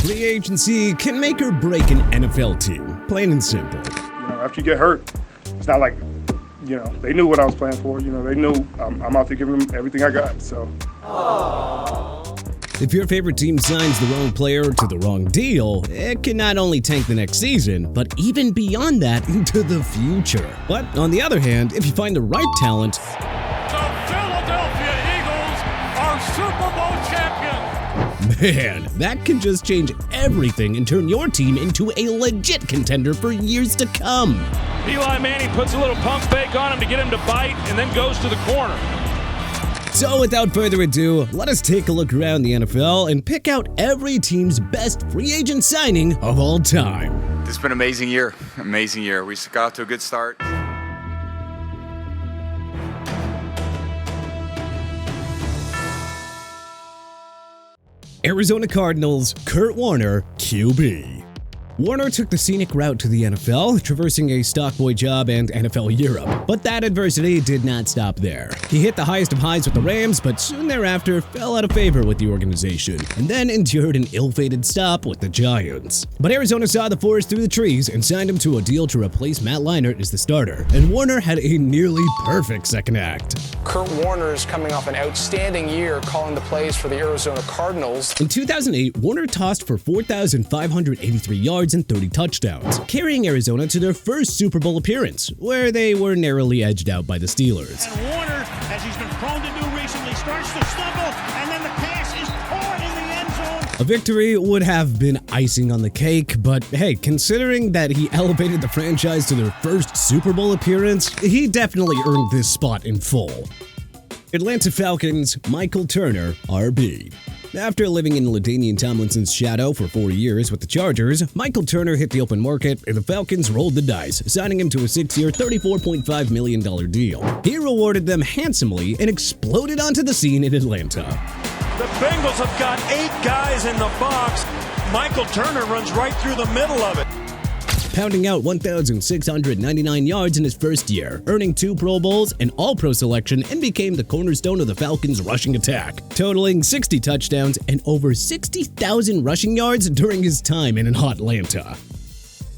Free agency can make or break an NFL team, plain and simple. After you get hurt, it's not like, they knew what I was playing for. They knew I'm out there giving them everything I got. So. If your favorite team signs the wrong player to the wrong deal, it can not only tank the next season, but even beyond that into the future. But on the other hand, if you find the right talent, the Philadelphia Eagles are Super Bowl champions. Man, that can just change everything and turn your team into a legit contender for years to come. Eli Manning puts a little pump fake on him to get him to bite and then goes to the corner. So without further ado, let us take a look around the NFL and pick out every team's best free agent signing of all time. This has been an amazing year. Amazing year. We got off to a good start. Arizona Cardinals, Kurt Warner, QB. Warner took the scenic route to the NFL, traversing a stock boy job and NFL Europe. But that adversity did not stop there. He hit the highest of highs with the Rams, but soon thereafter fell out of favor with the organization, and then endured an ill-fated stop with the Giants. But Arizona saw the forest through the trees and signed him to a deal to replace Matt Leinart as the starter, and Warner had a nearly perfect second act. Kurt Warner is coming off an outstanding year calling the plays for the Arizona Cardinals. In 2008, Warner tossed for 4,583 yards and 30 touchdowns, carrying Arizona to their first Super Bowl appearance, where they were narrowly edged out by the Steelers. And Warner, as he's been prone to do recently, starts to stumble, and then the pass is caught in the end zone. A victory would have been icing on the cake, but hey, considering that he elevated the franchise to their first Super Bowl appearance, he definitely earned this spot in full. Atlanta Falcons, Michael Turner, RB. After living in LaDainian Tomlinson's shadow for 4 years with the Chargers, Michael Turner hit the open market and the Falcons rolled the dice, signing him to a 6-year, $34.5 million deal. He rewarded them handsomely and exploded onto the scene in Atlanta. The Bengals have got 8 guys in the box. Michael Turner runs right through the middle of it, pounding out 1,699 yards in his first year, earning 2 Pro Bowls, an All-Pro selection, and became the cornerstone of the Falcons' rushing attack, totaling 60 touchdowns and over 60,000 rushing yards during his time in Atlanta.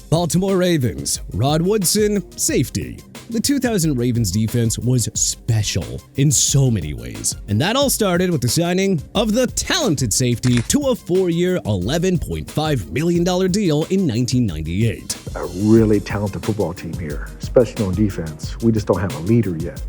Baltimore Ravens, Rod Woodson, safety. The 2000 Ravens defense was special in so many ways, and that all started with the signing of the talented safety to a 4-year, $11.5 million deal in 1998. A really talented football team here, especially on defense. We just don't have a leader yet.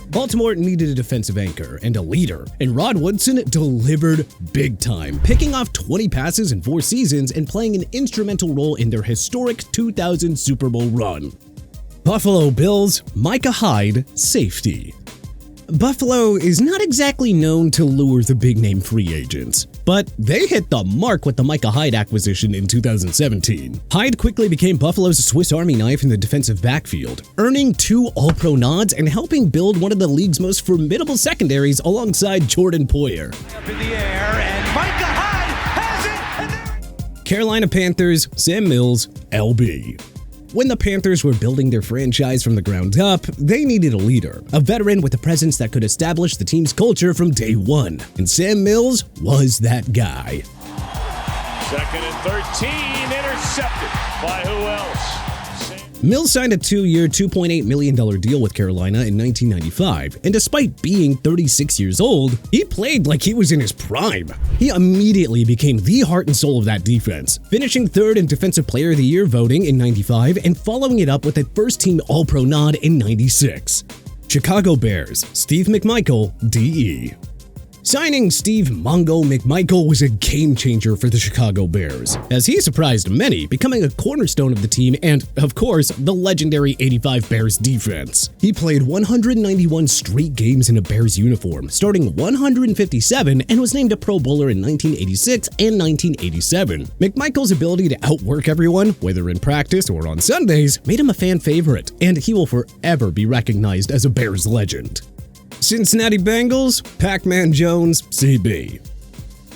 Baltimore needed a defensive anchor and a leader, and Rod Woodson delivered big time, picking off 20 passes in 4 seasons and playing an instrumental role in their historic 2000 Super Bowl run. Buffalo Bills, Micah Hyde, safety. Buffalo is not exactly known to lure the big-name free agents, but they hit the mark with the Micah Hyde acquisition in 2017. Hyde quickly became Buffalo's Swiss Army knife in the defensive backfield, earning 2 All-Pro nods and helping build one of the league's most formidable secondaries alongside Jordan Poyer. Up in the air, and Micah Hyde has it! Carolina Panthers, Sam Mills, LB. When the Panthers were building their franchise from the ground up, they needed a leader, a veteran with a presence that could establish the team's culture from day one. And Sam Mills was that guy. 2nd and 13, intercepted by who else? Mills signed a 2-year, $2.8 million deal with Carolina in 1995, and despite being 36 years old, he played like he was in his prime. He immediately became the heart and soul of that defense, finishing 3rd in Defensive Player of the Year voting in 95 and following it up with a first-team All-Pro nod in 96. Chicago Bears, Steve McMichael, DE. Signing Steve Mongo McMichael was a game-changer for the Chicago Bears, as he surprised many, becoming a cornerstone of the team and, of course, the legendary '85 Bears defense. He played 191 straight games in a Bears uniform, starting 157, and was named a Pro Bowler in 1986 and 1987. McMichael's ability to outwork everyone, whether in practice or on Sundays, made him a fan favorite, and he will forever be recognized as a Bears legend. Cincinnati Bengals, Pac-Man Jones, CB.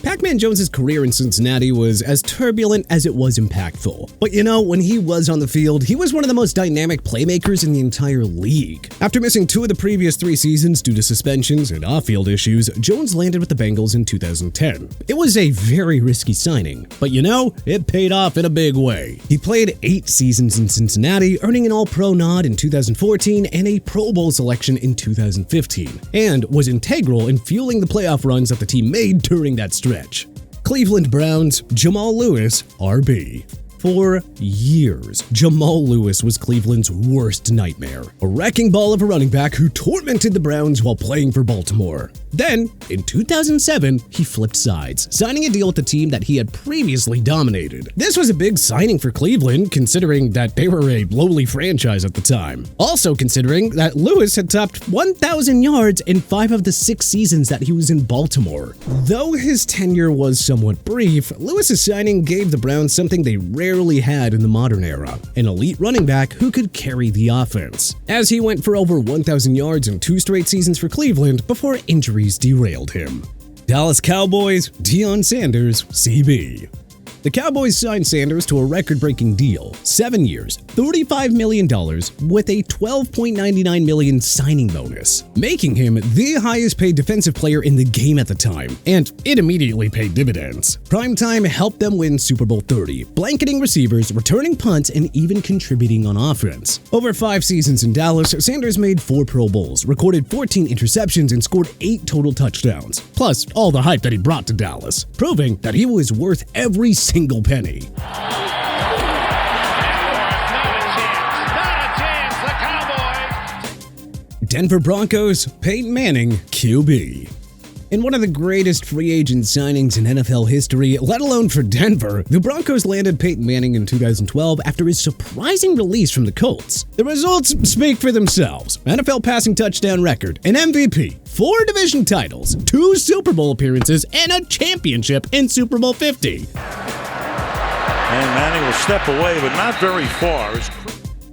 Pac-Man Jones's career in Cincinnati was as turbulent as it was impactful. But you know, when he was on the field, he was one of the most dynamic playmakers in the entire league. After missing 2 of the previous 3 seasons due to suspensions and off-field issues, Jones landed with the Bengals in 2010. It was a very risky signing, but you know, it paid off in a big way. He played 8 seasons in Cincinnati, earning an All-Pro nod in 2014 and a Pro Bowl selection in 2015, and was integral in fueling the playoff runs that the team made during that stretch. Cleveland Browns, Jamal Lewis, RB. For years, Jamal Lewis was Cleveland's worst nightmare, a wrecking ball of a running back who tormented the Browns while playing for Baltimore. Then, in 2007, he flipped sides, signing a deal with the team that he had previously dominated. This was a big signing for Cleveland, considering that they were a lowly franchise at the time. Also considering that Lewis had topped 1,000 yards in 5 of the 6 seasons that he was in Baltimore. Though his tenure was somewhat brief, Lewis's signing gave the Browns something they rarely had in the modern era, an elite running back who could carry the offense, as he went for over 1,000 yards in 2 straight seasons for Cleveland before injuries derailed him. Dallas Cowboys, Deion Sanders, CB. The Cowboys signed Sanders to a record-breaking deal, 7 years, $35 million, with a $12.99 million signing bonus, making him the highest-paid defensive player in the game at the time, and it immediately paid dividends. Primetime helped them win Super Bowl 30, blanketing receivers, returning punts, and even contributing on offense. Over 5 seasons in Dallas, Sanders made 4 Pro Bowls, recorded 14 interceptions, and scored 8 total touchdowns, plus all the hype that he brought to Dallas, proving that he was worth every single penny. Not a chance, the Cowboys. Denver Broncos, Peyton Manning, QB. In one of the greatest free agent signings in NFL history, let alone for Denver, the Broncos landed Peyton Manning in 2012 after his surprising release from the Colts. The results speak for themselves. NFL passing touchdown record, an MVP, 4 division titles, 2 Super Bowl appearances, and a championship in Super Bowl 50. And Manning will step away, but not very far.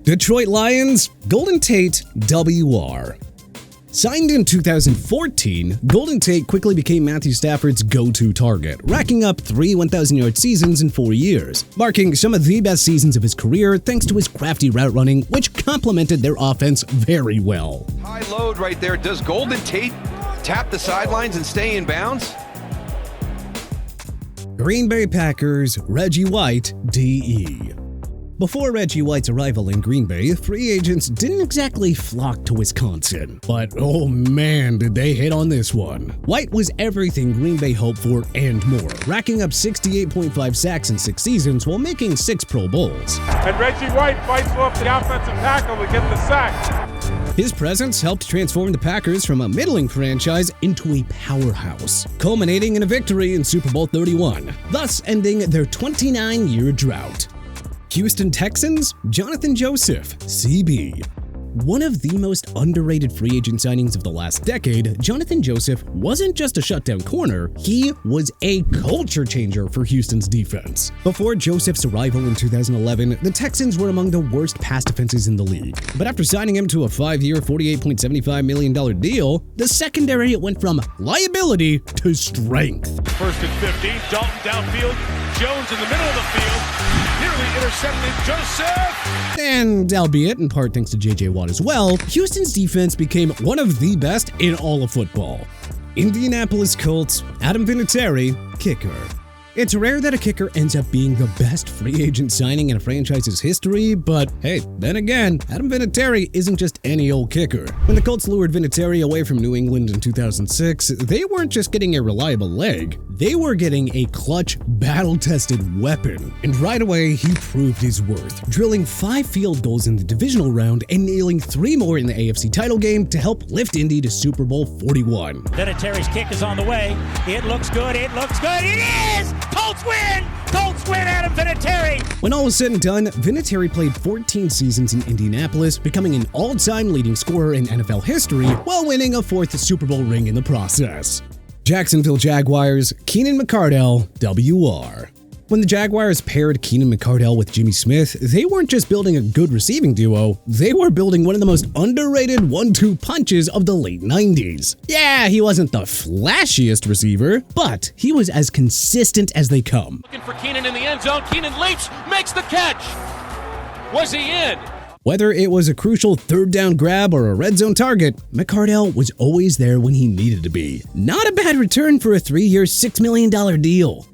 Detroit Lions, Golden Tate, WR. Signed in 2014, Golden Tate quickly became Matthew Stafford's go-to target, racking up 3 1,000-yard seasons in 4 years, marking some of the best seasons of his career thanks to his crafty route running, which complemented their offense very well. High load right there. Does Golden Tate tap the sidelines and stay in bounds? Green Bay Packers, Reggie White, DE. Before Reggie White's arrival in Green Bay, free agents didn't exactly flock to Wisconsin. But oh man, did they hit on this one. White was everything Green Bay hoped for and more, racking up 68.5 sacks in 6 seasons while making 6 Pro Bowls. And Reggie White fights off the offensive tackle to get the sack. His presence helped transform the Packers from a middling franchise into a powerhouse, culminating in a victory in Super Bowl 31, thus ending their 29-year drought. Houston Texans, Jonathan Joseph, CB. One of the most underrated free agent signings of the last decade, Jonathan Joseph wasn't just a shutdown corner, he was a culture changer for Houston's defense. Before Joseph's arrival in 2011, the Texans were among the worst pass defenses in the league. But after signing him to a 5-year, $48.75 million deal, the secondary went from liability to strength. First and 50, Dalton downfield, Jones in the middle of the field, nearly intercepted Joseph. And albeit in part thanks to J.J. Watt as well, Houston's defense became one of the best in all of football. Indianapolis Colts, Adam Vinatieri, kicker. It's rare that a kicker ends up being the best free agent signing in a franchise's history, but hey, then again, Adam Vinatieri isn't just any old kicker. When the Colts lured Vinatieri away from New England in 2006, they weren't just getting a reliable leg, they were getting a clutch, battle-tested weapon. And right away, he proved his worth, drilling 5 field goals in the divisional round and nailing 3 more in the AFC title game to help lift Indy to Super Bowl 41. Vinatieri's kick is on the way. It looks good. It looks good. It is! Colts win! Colts win, Adam Vinatieri! When all was said and done, Vinatieri played 14 seasons in Indianapolis, becoming an all-time leading scorer in NFL history while winning a 4th Super Bowl ring in the process. Jacksonville Jaguars, Keenan McCardell, WR. When the Jaguars paired Keenan McCardell with Jimmy Smith, they weren't just building a good receiving duo, they were building one of the most underrated 1-2 punches of the late 90s. Yeah, he wasn't the flashiest receiver, but he was as consistent as they come. Looking for Keenan in the end zone. Keenan leaps, makes the catch. Was he in? Whether it was a crucial third down grab or a red zone target, McCardell was always there when he needed to be. Not a bad return for a 3-year, $6 million deal.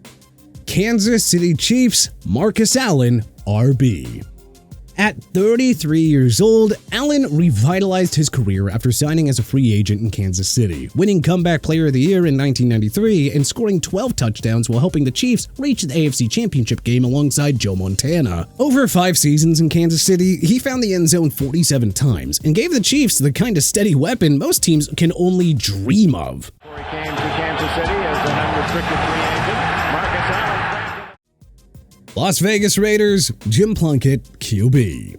Kansas City Chiefs Marcus Allen, RB. At 33 years old, Allen revitalized his career after signing as a free agent in Kansas City, winning Comeback Player of the Year in 1993 and scoring 12 touchdowns while helping the Chiefs reach the AFC Championship game alongside Joe Montana. Over 5 seasons in Kansas City, he found the end zone 47 times and gave the Chiefs the kind of steady weapon most teams can only dream of. Before he came to Kansas City as an unrestricted free agent, Marcus Allen. Las Vegas Raiders, Jim Plunkett, QB.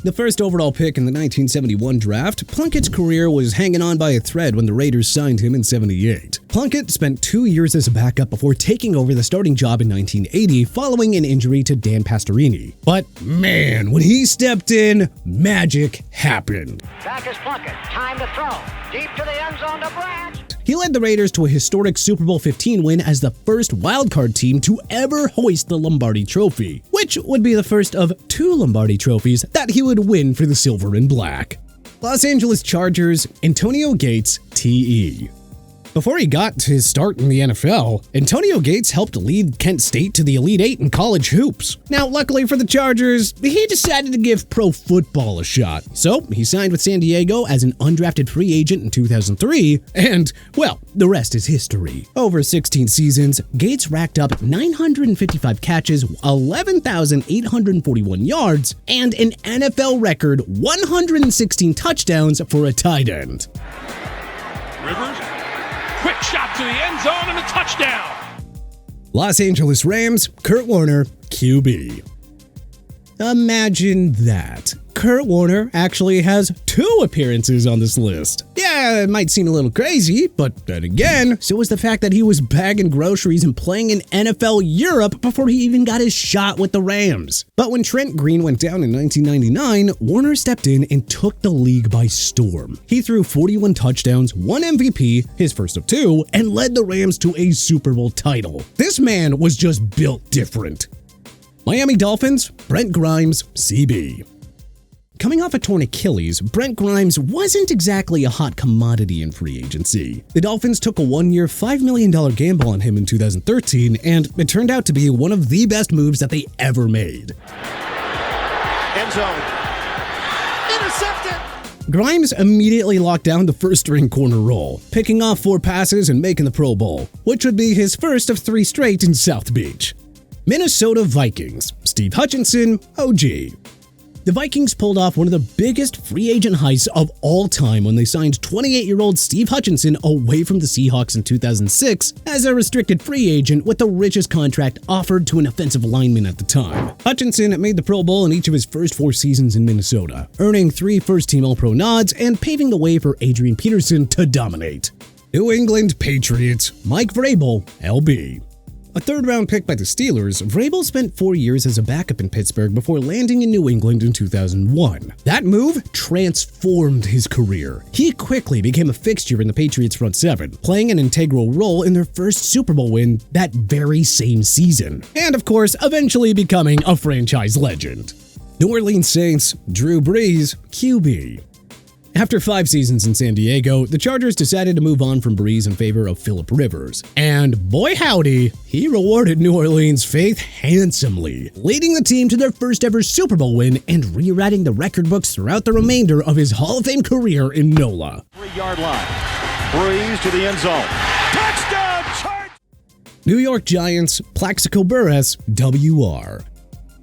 The first overall pick in the 1971 draft, Plunkett's career was hanging on by a thread when the Raiders signed him in '78. Plunkett spent 2 years as a backup before taking over the starting job in 1980 following an injury to Dan Pastorini. But man, when he stepped in, magic happened. Back is Plunkett. Time to throw. Deep to the end zone to Branch. He led the Raiders to a historic Super Bowl 15 win as the first wildcard team to ever hoist the Lombardi Trophy, which would be the first of 2 Lombardi trophies that he would win for the Silver and Black. Los Angeles Chargers, Antonio Gates, TE. Before he got his start in the NFL, Antonio Gates helped lead Kent State to the Elite Eight in college hoops. Now, luckily for the Chargers, he decided to give pro football a shot. So, he signed with San Diego as an undrafted free agent in 2003, and, well, the rest is history. Over 16 seasons, Gates racked up 955 catches, 11,841 yards, and an NFL record 116 touchdowns for a tight end. Rivers. Quick shot to the end zone and a touchdown. Los Angeles Rams, Kurt Warner, QB. Imagine that. Kurt Warner actually has 2 appearances on this list. Yeah, it might seem a little crazy, but then again, so was the fact that he was bagging groceries and playing in NFL Europe before he even got his shot with the Rams. But when Trent Green went down in 1999, Warner stepped in and took the league by storm. He threw 41 touchdowns, 1 MVP, his first of 2, and led the Rams to a Super Bowl title. This man was just built different. Miami Dolphins, Brent Grimes, CB. Coming off a torn Achilles, Brent Grimes wasn't exactly a hot commodity in free agency. The Dolphins took a 1-year, $5 million gamble on him in 2013, and it turned out to be one of the best moves that they ever made. End zone. Intercepted. Grimes immediately locked down the first-string corner role, picking off 4 passes and making the Pro Bowl, which would be his first of 3 straight in South Beach. Minnesota Vikings, Steve Hutchinson, OG. The Vikings pulled off one of the biggest free agent heists of all time when they signed 28-year-old Steve Hutchinson away from the Seahawks in 2006 as a restricted free agent with the richest contract offered to an offensive lineman at the time. Hutchinson made the Pro Bowl in each of his first 4 seasons in Minnesota, earning 3 first-team All-Pro nods and paving the way for Adrian Peterson to dominate. New England Patriots, Mike Vrabel, LB. A 3rd-round pick by the Steelers, Vrabel spent 4 years as a backup in Pittsburgh before landing in New England in 2001. That move transformed his career. He quickly became a fixture in the Patriots' front 7, playing an integral role in their first Super Bowl win that very same season. And of course, eventually becoming a franchise legend. New Orleans Saints, Drew Brees, QB. After 5 seasons in San Diego, the Chargers decided to move on from Brees in favor of Phillip Rivers. And boy howdy, he rewarded New Orleans' faith handsomely, leading the team to their first ever Super Bowl win and rewriting the record books throughout the remainder of his Hall of Fame career in NOLA. 3-yard line. Brees to the end zone. Touchdown! New York Giants, Plaxico Burress, WR.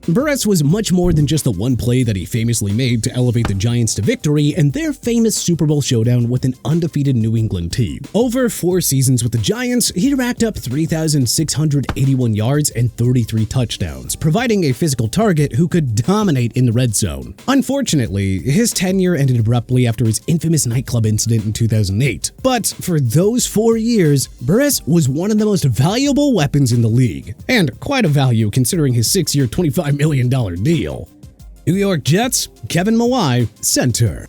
Burress was much more than just the one play that he famously made to elevate the Giants to victory and their famous Super Bowl showdown with an undefeated New England team. Over 4 seasons with the Giants, he racked up 3,681 yards and 33 touchdowns, providing a physical target who could dominate in the red zone. Unfortunately, his tenure ended abruptly after his infamous nightclub incident in 2008. But for those 4 years, Burress was one of the most valuable weapons in the league, and quite a value considering his 6-year, $25 million deal. New York Jets, Kevin Mawae, center.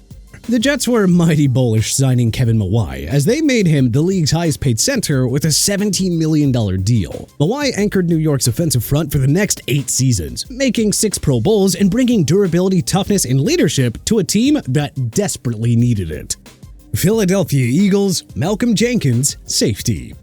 The Jets were mighty bullish signing Kevin Mawae, as they made him the league's highest-paid center with a $17 million deal. Mawae anchored New York's offensive front for the next 8 seasons, making 6 Pro Bowls and bringing durability, toughness, and leadership to a team that desperately needed it. Philadelphia Eagles, Malcolm Jenkins, safety.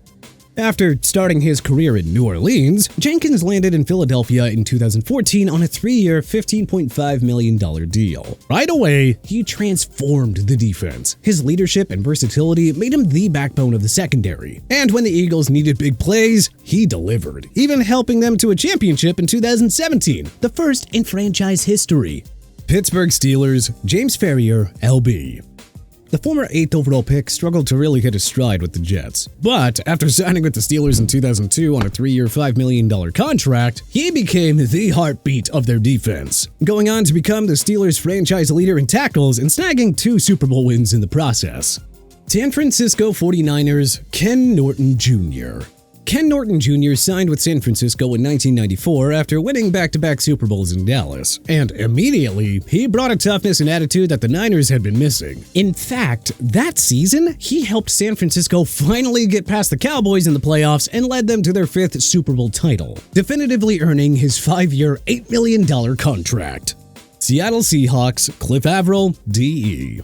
After starting his career in New Orleans, Jenkins landed in Philadelphia in 2014 on a 3-year, $15.5 million deal. Right away, he transformed the defense. His leadership and versatility made him the backbone of the secondary. And when the Eagles needed big plays, he delivered, even helping them to a championship in 2017, the first in franchise history. Pittsburgh Steelers, James Ferrier, LB. The former 8th overall pick struggled to really hit his stride with the Jets, but after signing with the Steelers in 2002 on a 3-year, $5 million contract, he became the heartbeat of their defense, going on to become the Steelers' franchise leader in tackles and snagging 2 Super Bowl wins in the process. San Francisco 49ers, Ken Norton Jr. Ken Norton Jr. signed with San Francisco in 1994 after winning back-to-back Super Bowls in Dallas, and immediately, he brought a toughness and attitude that the Niners had been missing. In fact, that season, he helped San Francisco finally get past the Cowboys in the playoffs and led them to their 5th Super Bowl title, definitively earning his 5-year, $8 million contract. Seattle Seahawks, Cliff Avril, DE.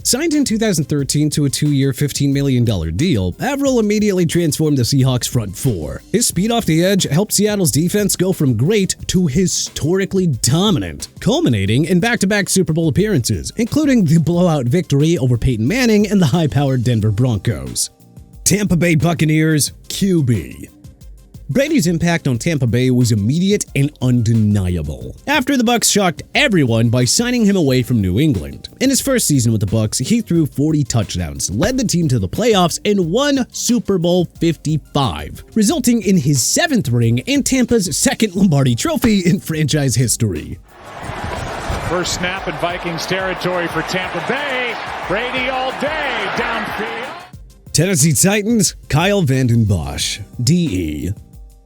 Signed in 2013 to a 2-year, $15 million deal, Avril immediately transformed the Seahawks' front 4. His speed off the edge helped Seattle's defense go from great to historically dominant, culminating in back-to-back Super Bowl appearances, including the blowout victory over Peyton Manning and the high-powered Denver Broncos. Tampa Bay Buccaneers, QB. Brady's impact on Tampa Bay was immediate and undeniable. After the Bucs shocked everyone by signing him away from New England. In his first season with the Bucs, he threw 40 touchdowns, led the team to the playoffs, and won Super Bowl 55, resulting in his 7th ring and Tampa's 2nd Lombardi Trophy in franchise history. First snap in Vikings territory for Tampa Bay. Brady all day downfield. Tennessee Titans, Kyle Vanden Bosch, DE.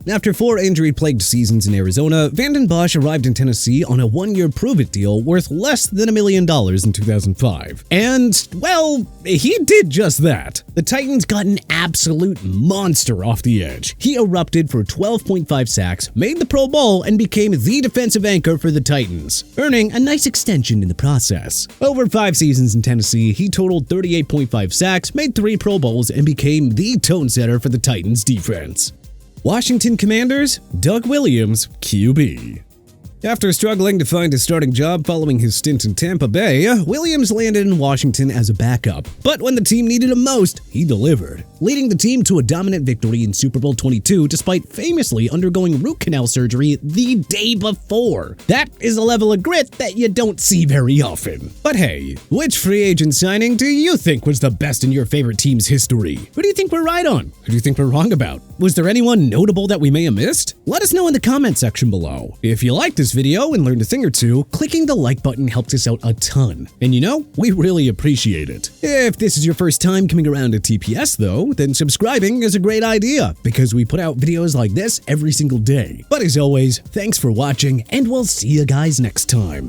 After 4 injury-plagued seasons in Arizona, Vanden Bosch arrived in Tennessee on a 1-year prove-it deal worth less than $1 million in 2005. And, well, he did just that. The Titans got an absolute monster off the edge. He erupted for 12.5 sacks, made the Pro Bowl, and became the defensive anchor for the Titans, earning a nice extension in the process. Over 5 seasons in Tennessee, he totaled 38.5 sacks, made 3 Pro Bowls, and became the tone setter for the Titans defense. Washington Commanders, Doug Williams, QB. After struggling to find a starting job following his stint in Tampa Bay, Williams landed in Washington as a backup. But when the team needed him most, he delivered, leading the team to a dominant victory in Super Bowl 22 despite famously undergoing root canal surgery the day before. That is a level of grit that you don't see very often. But hey, which free agent signing do you think was the best in your favorite team's history? Who do you think we're right on? Who do you think we're wrong about? Was there anyone notable that we may have missed? Let us know in the comment section below. If you like this video and learned a thing or two, clicking the like button helps us out a ton. And you know, we really appreciate it. If this is your first time coming around to TPS though, then subscribing is a great idea because we put out videos like this every single day. But as always, thanks for watching and we'll see you guys next time.